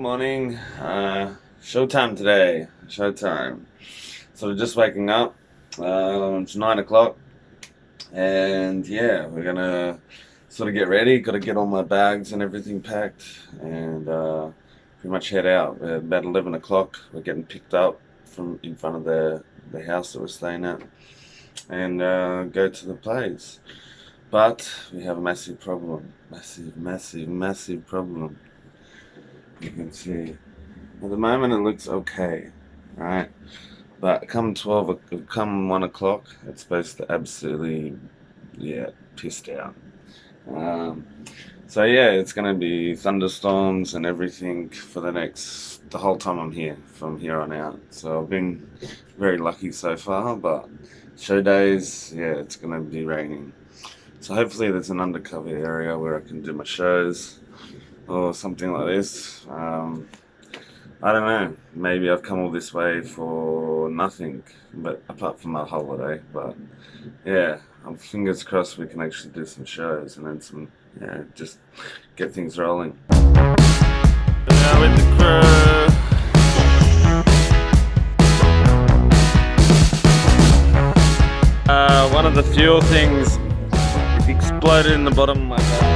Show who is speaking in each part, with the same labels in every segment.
Speaker 1: morning. Showtime today. Showtime. So we're just waking up. It's 9 o'clock. And yeah, we're gonna sort of get ready. Got to get all my bags and everything packed. And pretty much head out. About 11 o'clock. We're getting picked up from in front of the house that we're staying at. And go to the place. But we have a massive problem. Massive problem. You can see. At the moment it looks okay, right? But come 1 o'clock, it's supposed to absolutely, pissed out. So yeah, it's gonna be thunderstorms and everything for the whole time I'm here, from here on out. So I've been very lucky so far, but show days, yeah, it's gonna be raining. So hopefully there's an undercover area where I can do my shows or something like this. I don't know, maybe I've come all this way for nothing, but apart from my holiday. But yeah, I'm fingers crossed we can actually do some shows and then just get things rolling. Now with the crew. One of the fuel things exploded in the bottom of my bag.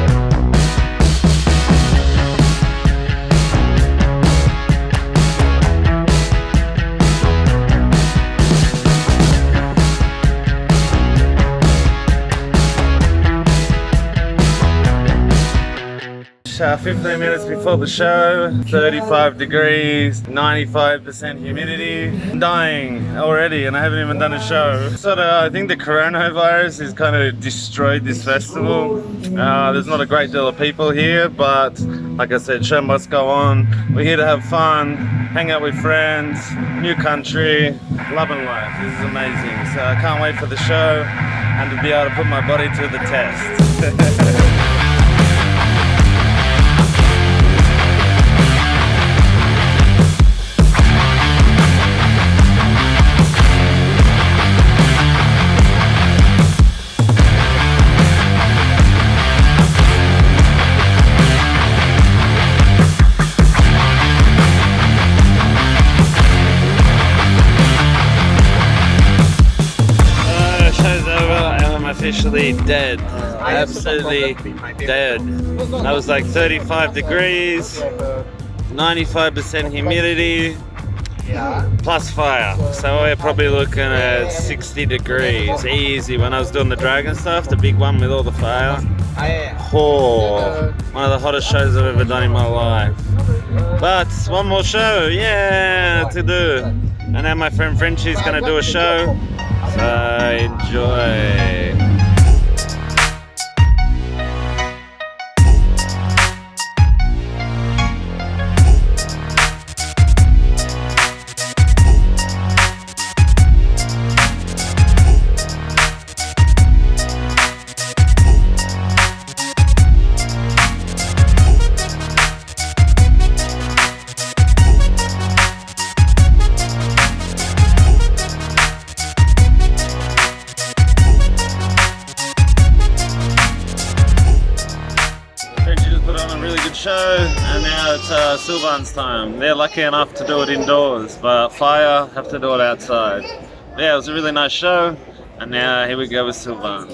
Speaker 1: 15 minutes before the show, 35 degrees, 95% humidity. I'm dying already and I haven't even done a show. I think the coronavirus has kind of destroyed this festival. There's not a great deal of people here, but like I said, show must go on. We're here to have fun, hang out with friends, new country, loving life. This is amazing. So I can't wait for the show and to be able to put my body to the test. Officially dead, absolutely dead. I was like 35 degrees, 95% humidity, plus fire. So we're probably looking at 60 degrees, easy. When I was doing the dragon stuff, the big one with all the fire, one of the hottest shows I've ever done in my life. But one more show, to do. And now my friend Frenchie's gonna do a show, so enjoy. Show, and now it's Sylvan's time. They're lucky enough to do it indoors, but Fire have to do it outside. Yeah, it was a really nice show, and now here we go with Sylvan.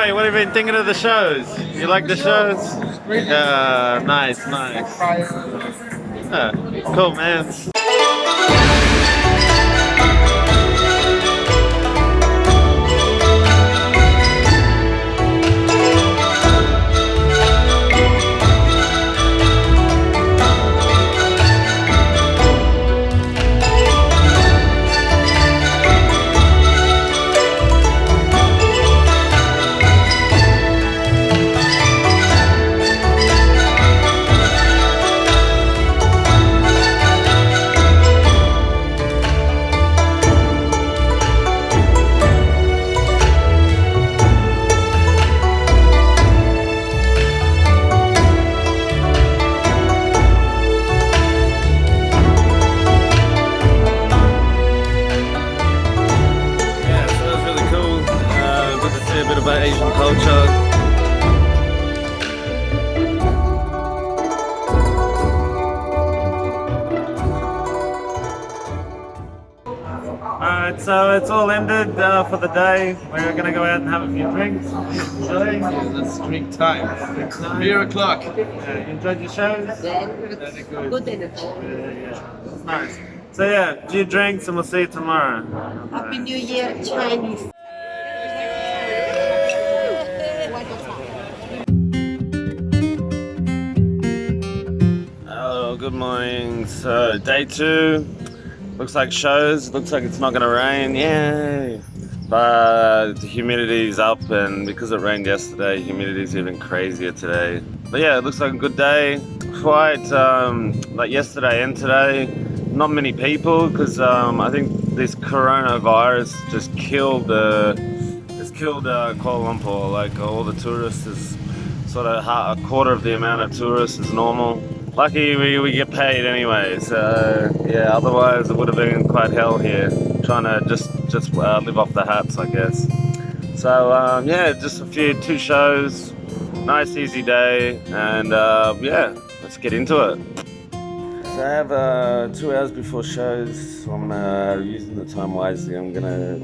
Speaker 1: What have you been thinking of the shows? You like the shows? Nice. Cool, man. see a bit about Asian culture. Alright, so it's all ended for the day. We're going to go out and have a few drinks.
Speaker 2: It's drink time. Beer o'clock.
Speaker 1: You enjoyed your shows?
Speaker 3: Good energy.
Speaker 1: It's nice. So yeah, a few drinks and we'll see you tomorrow.
Speaker 3: Happy New Year, Chinese.
Speaker 1: Hello, good morning. So day 2. Looks like shows. Looks like it's not going to rain. Yay! But the humidity's up, and because it rained yesterday, humidity's even crazier today. But yeah, it looks like a good day. Quite like yesterday and today. Not many people because I think this coronavirus just killed Kuala Lumpur. Like all the tourists is sort of a quarter of the amount of tourists is normal. Lucky we get paid anyway, so yeah, otherwise it would have been quite hell here, trying to just live off the hats, I guess. So yeah, just 2 shows, nice easy day, and yeah, let's get into it. So I have 2 hours before shows, so I'm using the time wisely. I'm gonna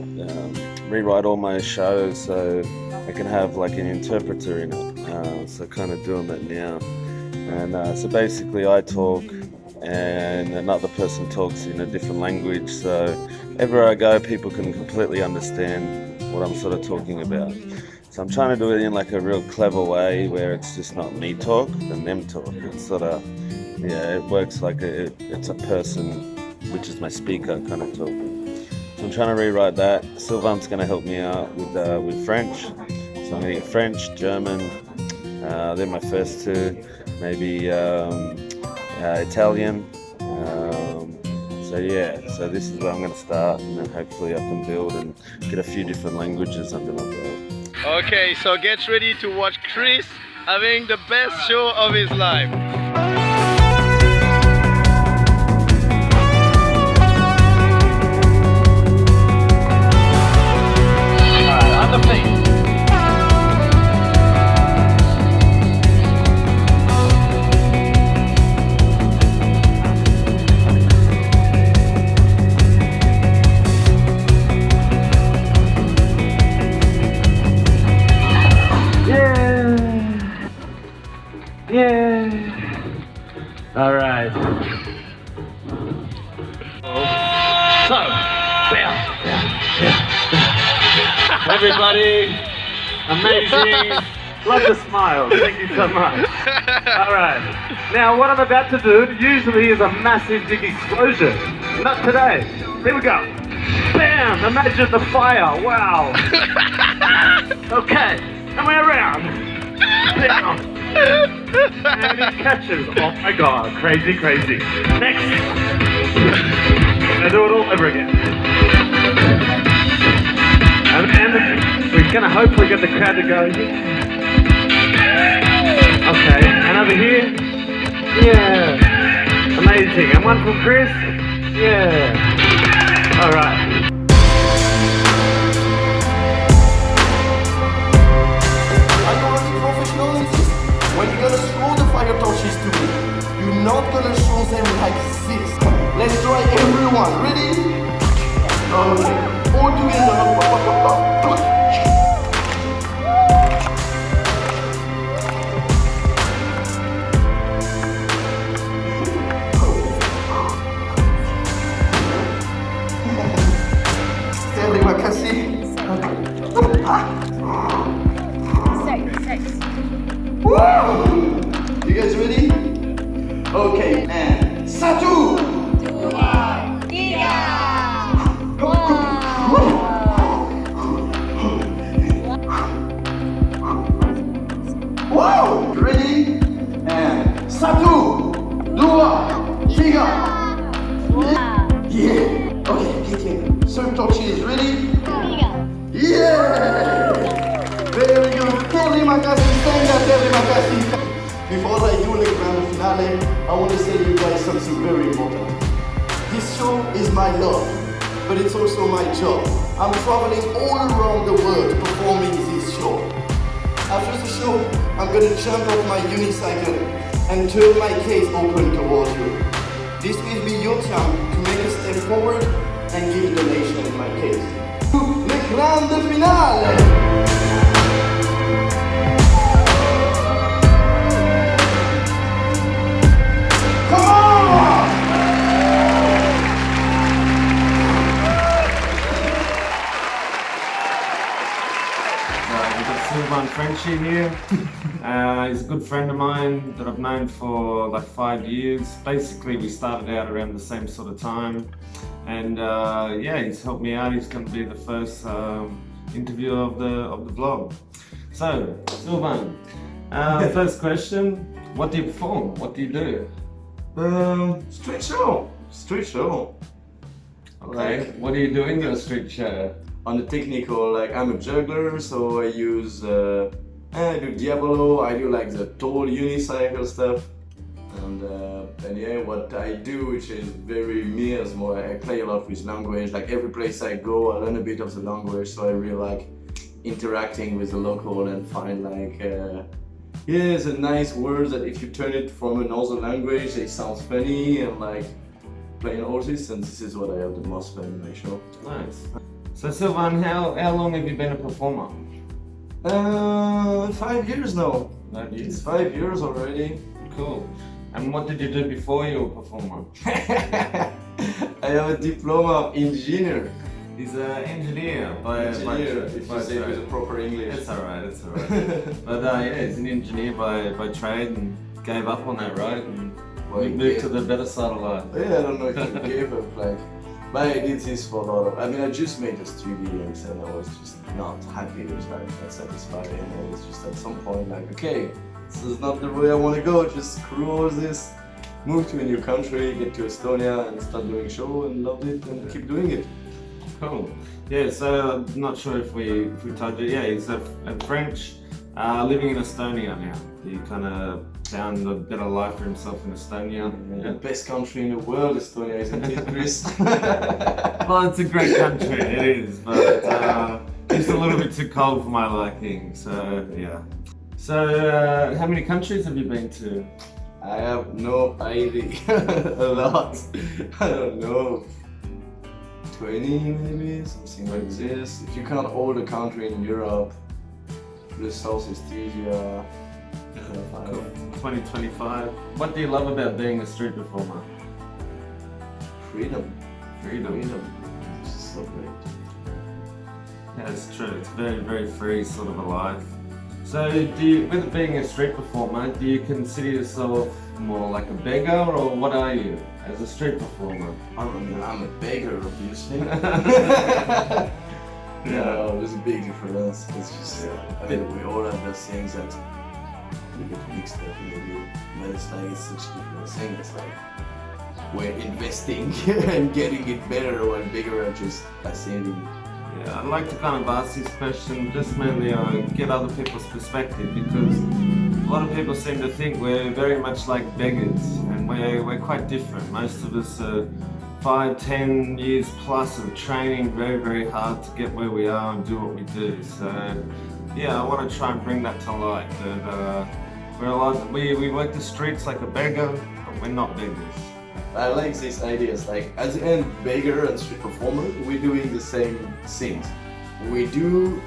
Speaker 1: rewrite all my shows so I can have like an interpreter in it, so kind of doing that now. And so basically I talk and another person talks in a different language, so everywhere I go people can completely understand what I'm sort of talking about. So I'm trying to do it in like a real clever way where it's just not me talk and them talk. It's sort of, yeah, it works like it's a person, which is my speaker, kind of talking. So I'm trying to rewrite that. Sylvain's going to help me out with French. So I'm going to get French, German, they're my first 2. Maybe Italian. So yeah, so this is where I'm going to start, and then hopefully I can build and get a few different languages under my belt.
Speaker 2: Okay, so get ready to watch Chris having the best show of his life. Alright, on the feet.
Speaker 1: All right.
Speaker 2: So,
Speaker 1: everybody, amazing. Love the smile. Thank you so much. All right. Now, what I'm about to do usually is a massive big explosion. Not today. Here we go. Bam! Imagine the fire. Wow. Okay. And we're around. Bam. And it catches. Oh my god, crazy, crazy. Next! Gonna do it all over again. And we're gonna hopefully get the crowd to go. Okay, and over here. Yeah. Amazing. And one from Chris. Yeah. Alright.
Speaker 4: When you're gonna throw the fire torches to me, you're not gonna throw them like this. Let's try everyone. Ready? Okay. All together. Terima kasih. You guys ready? Okay, and satu,
Speaker 3: Dua, tiga.
Speaker 4: wow! Ready? And satu, dua, tiga. Yeah. Okay, get here. Serve torches. Ready? Yeah. Very good. Terima kasih, terima kasih. Before I do the grand finale, I want to say to you guys something very important. This show is my love, but it's also my job. I'm traveling all around the world performing this I'm gonna jump off my unicycle and turn my case open towards you. This will be your time to make a step forward and give donation in my case. Le grande finale! Come on!
Speaker 1: We've got Sylvain Frenchy here. He's a good friend of mine that I've known for like 5 years. Basically, we started out around the same sort of time. And yeah, he's helped me out. He's going to be the first interview of the vlog. So, Sylvain, first question, what do you perform? What do you do?
Speaker 4: Street show. Street show.
Speaker 1: Okay,
Speaker 4: Like,
Speaker 1: what do you do in your street show?
Speaker 4: on the technical, like I'm a juggler, so I use I do Diabolo, I do like the tall unicycle stuff, and yeah, what I do, which is very me as more, I play a lot with language. Like every place I go, I learn a bit of the language, so I really like interacting with the local and find like yeah, the nice words that if you turn it from another language, they sound funny, and like playing all this, and this is what I have the most fun in my show.
Speaker 1: Nice. So Sylvain, how long have you been a performer?
Speaker 4: 5 years now.
Speaker 1: 5 years.
Speaker 4: It's 5 years already.
Speaker 1: Cool. And what did you do before you were a performer?
Speaker 4: I have a diploma of engineer.
Speaker 1: He's an engineer by
Speaker 4: Engineer, if you say it with
Speaker 1: trade.
Speaker 4: a proper English.
Speaker 1: It's alright, it's alright. But yeah, he's an engineer by trade and gave up on that road and
Speaker 4: Well,
Speaker 1: moved
Speaker 4: yeah.
Speaker 1: to the better side of life.
Speaker 4: Yeah, I don't know if you gave up, like, but I did this for a lot of, I mean, I just made a studio and I was just not happy with that, not satisfied, and I was just at some point like, okay, this is not the way I want to go, just screw all this, move to a new country, get to Estonia and start doing show, and loved it and keep doing it.
Speaker 1: Cool. Yeah, so I'm not sure if we told you, yeah, he's a French, living in Estonia now. He kind of found a better life for himself in Estonia.
Speaker 4: The best country in the world, Estonia, isn't it, Chris?
Speaker 1: Well, it's a great country, it is, but it's a little bit too cold for my liking, so yeah. So, how many countries have you been to?
Speaker 4: I have no idea. A lot. I don't know. 20 maybe, something like this. If you count all the country in Europe, plus Southeast Asia.
Speaker 1: 2025. What do you love about being a street performer?
Speaker 4: Freedom.
Speaker 1: Freedom.
Speaker 4: It's just so great.
Speaker 1: Yeah, it's true. It's very, very free sort of a life. So, with it being a street performer, do you consider yourself more like a beggar, or what are you as a street performer?
Speaker 4: I mean, I'm a beggar, obviously.
Speaker 1: Yeah.
Speaker 4: No, there's a big difference. It's just, I mean, we all have those things that we get mixed up maybe, but it's like, it's such a different thing. It's like, we're investing and getting it better, while bigger are just ascending.
Speaker 1: Yeah, I'd like to kind of ask this question just mainly get other people's perspective, because a lot of people seem to think we're very much like beggars, and we're quite different. Most of us are 5-10 years plus of training very, very hard to get where we are and do what we do. So yeah, I want to try and bring that to light, that we work the streets like a beggar, but we're not beggars.
Speaker 4: I like these ideas, like at the end, beggar and street performer, we're doing the same things. We do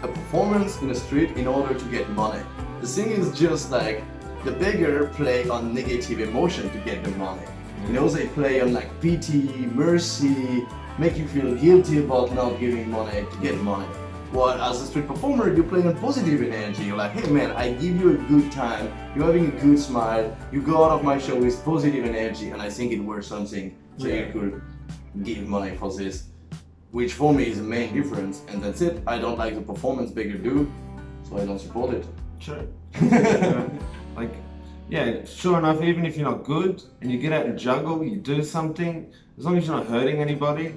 Speaker 4: a performance in the street in order to get money. The thing is just like, the beggar play on negative emotion to get the money. You know, they play on like pity, mercy, make you feel guilty about not giving money to get money. Well, as a street performer, you play on positive energy. You're like, hey man, I give you a good time, you're having a good smile, you go out of my show with positive energy, and I think it worth something, so you could give money for this. Which for me is the main difference, and that's it. I don't like the performance beggar do, so I don't support it.
Speaker 1: Sure. Like, yeah, sure enough, even if you're not good, and you get out and juggle, you do something, as long as you're not hurting anybody,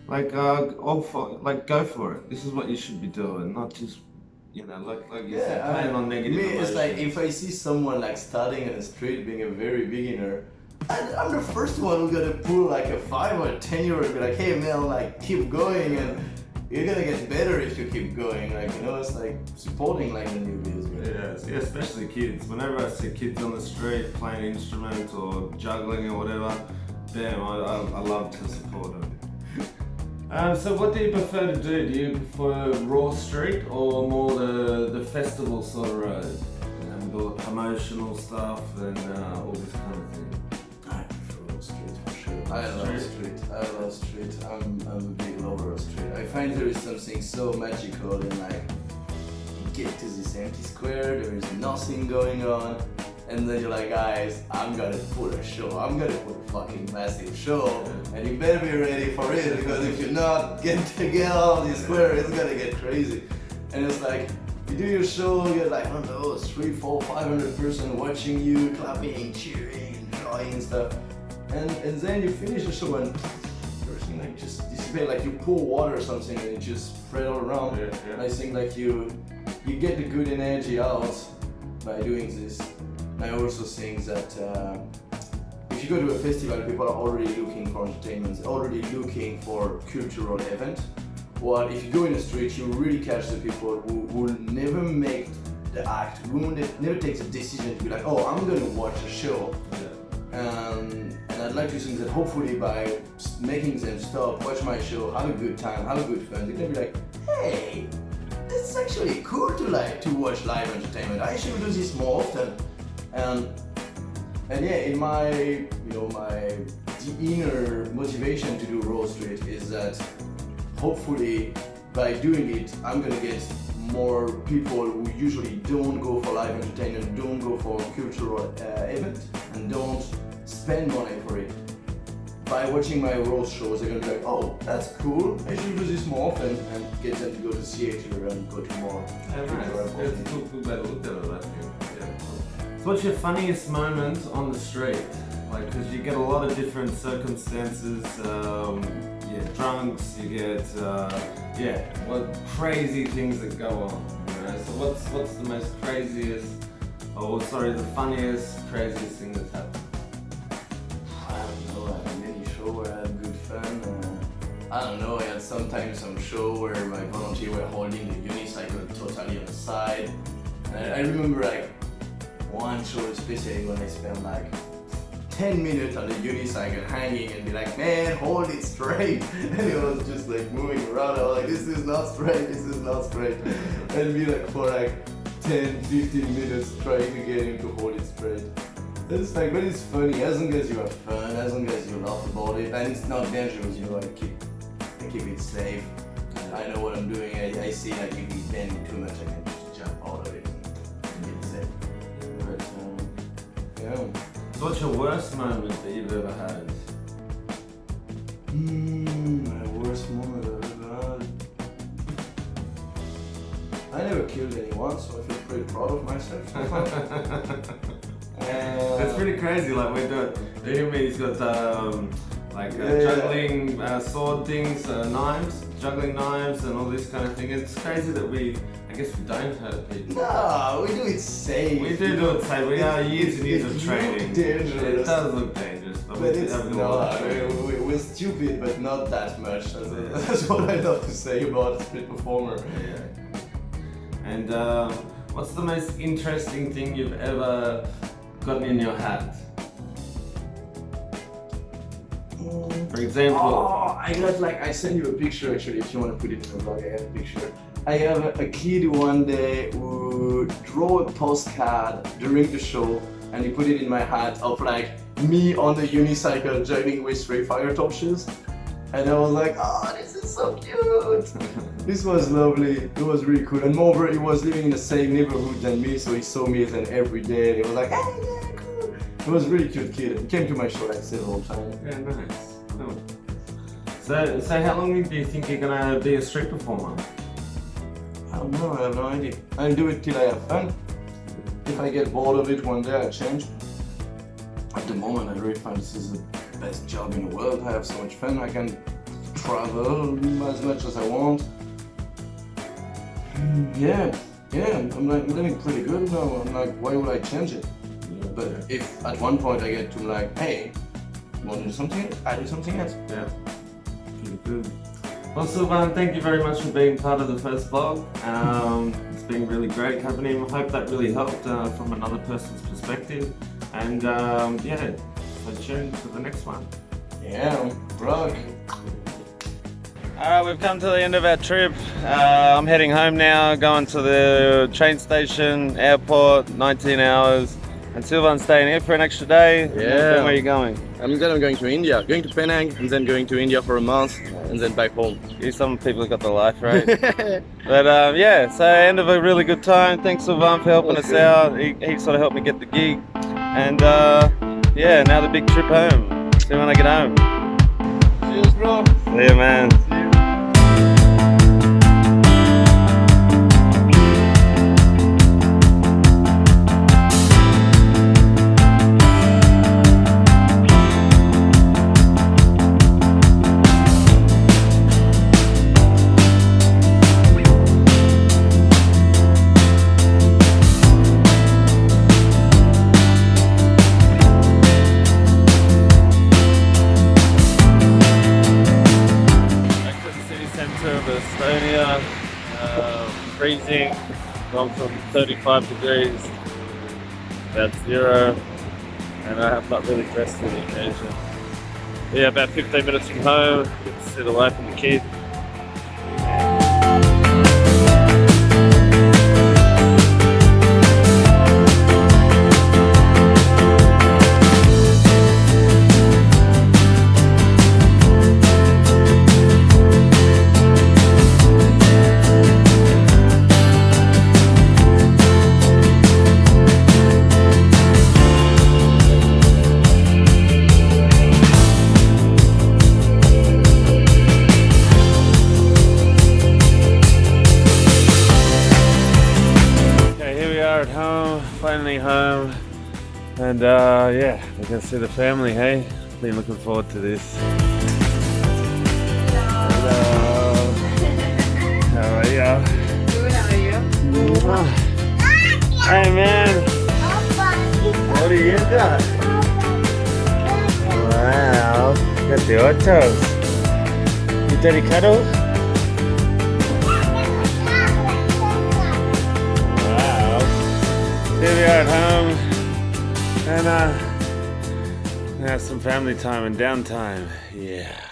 Speaker 1: like, go for it. This is what you should be doing, not just, you know, like you said, playing on negative
Speaker 4: me,
Speaker 1: emotions.
Speaker 4: it's like, if I see someone like starting in the street, being a very beginner, I'm the first one who's gonna pull like a 5 or 10 year old and be like, hey man, like, keep going, and you're gonna get better if you keep going. Like, you know, it's like supporting like the newbies.
Speaker 1: Yeah, especially kids. Whenever I see kids on the street playing instruments or juggling or whatever, damn, I love to support them. So what do you prefer to do? Do you prefer raw street or more the festival sort of road? With all the promotional stuff and all this kind of thing?
Speaker 4: I prefer street for sure. I love street. I'm a big lover of street. I find there is something so magical in like, you get to this empty square, there is nothing going on, and then you're like, guys, I'm gonna put a show. I'm gonna put a fucking massive show, and you better be ready for it, because if you're not, get out of this square, it's gonna get crazy. And it's like, you do your show, you get like, I don't know, 300, 400, 500 person watching you, clapping, cheering, enjoying stuff. And then you finish the show and everything like just dissipate, like you pour water or something and it just spread all around.
Speaker 1: Yeah.
Speaker 4: And I think like you get the good energy out by doing this. And I also think that if you go to a festival, people are already looking for entertainment, already looking for cultural event. Well, if you go in the street, you really catch the people who will never make the act, who never takes a decision to be like, oh, I'm gonna watch a show. And I'd like to think that hopefully by making them stop, watch my show, have a good time, have a good fun, they're gonna be like, hey, this is actually cool to watch live entertainment. I should do this more often. And yeah, in my my inner motivation to do Raw Street is that hopefully by doing it, I'm gonna get more people who usually don't go for live entertainment, don't go for cultural event, and don't spend money for it. By watching my roast shows, they're gonna be like, oh, that's cool, I should do this more often, and get them to go to theater and go to more cultural events.
Speaker 1: It's cool, better look at it, I think. Yeah. So what's your funniest moment on the street? Like, because you get a lot of different circumstances, drunks, you get, what crazy things that go on, you know? So what's the most craziest, the funniest, craziest thing that's happened?
Speaker 4: I don't know, I had many shows where I had good fun. I don't know, I had sometimes some show where my volunteers were holding the unicycle totally on the side. And I remember like one show especially when I spent like 10 minutes on the unicycle hanging and be like, man, hold it straight. And it was just like moving around. I was like, this is not straight, this is not straight. And be like for like 10, 15 minutes trying to get him to hold it straight. It's like, but it's funny as long as you have fun, as long as you laugh about it, and it's not dangerous, you know, I keep it safe. I know what I'm doing, I see like if he's bending too much, I can just jump out of it and get safe. But yeah.
Speaker 1: So what's your worst moment that you've ever had?
Speaker 4: My worst moment I've ever had. I never killed anyone, so I feel pretty proud of myself.
Speaker 1: It's pretty crazy, like we're doing, he's got juggling sword things, juggling knives and all this kind of thing. It's crazy that I guess we don't hurt people.
Speaker 4: No, we do it safe.
Speaker 1: We do it safe. We are years and years of training.
Speaker 4: Dangerous.
Speaker 1: It does look dangerous, but
Speaker 4: it's not. We're stupid, but not that much. That's what I love to say about a street performer.
Speaker 1: Yeah. And what's the most interesting thing you've ever gotten in your hat? For example,
Speaker 4: I got I sent you a picture actually if you want to put it in the vlog. I have a picture. I have a kid one day who drew a postcard during the show and he put it in my hat of me on the unicycle juggling with 3 fire torches. And I was like, oh, this is so cute. This was lovely. It was really cool. And moreover, he was living in the same neighborhood than me, so he saw me then every day. And he was like, hey, yeah, cool. He was a really cute kid. He came to my show several times.
Speaker 1: Yeah, nice. Cool. So how long do you think you're gonna be a street performer?
Speaker 4: I don't know. I have no idea. I'll do it till I have fun. If I get bored of it one day, I'll change. At the moment, I really find this is the best job in the world. I have so much fun. I can travel as much as I want. Yeah, I'm living pretty good now. I'm like, why would I change it? But if at one point I get to hey, you want to do something else? I do something else.
Speaker 1: Yeah, pretty good. Well, Sylvan, thank you very much for being part of the first vlog. It's been really great company. I hope that really helped from another person's perspective. And yeah, stay tuned for the next one.
Speaker 4: Yeah, rock.
Speaker 1: Alright, we've come to the end of our trip. I'm heading home now, going to the train station, airport, 19 hours. And Sylvan's staying here for an extra day.
Speaker 2: Yeah.
Speaker 1: Then where are you going?
Speaker 2: I'm going to India, going to Penang, and then going to India for a month, and then back home.
Speaker 1: Some people have got the life, right? But yeah, so end of a really good time. Thanks Sylvan for helping us out. He sort of helped me get the gig. And yeah, now the big trip home. See you when I get home.
Speaker 2: Cheers, bro.
Speaker 1: See you, man. Estonia, freezing, gone from 35 degrees, about 0, and I have not really dressed for the occasion. Yeah, about 15 minutes from home, get to see the wife and the kid. At home, finally home, and yeah, we're gonna see the family. Hey, been looking forward to this. Hello. How are you?
Speaker 3: Good, how are you?
Speaker 1: Hey man, what do you got? Wow, got the autos. You daddy cuddles? Here we are at home, and have some family time and downtime. Yeah.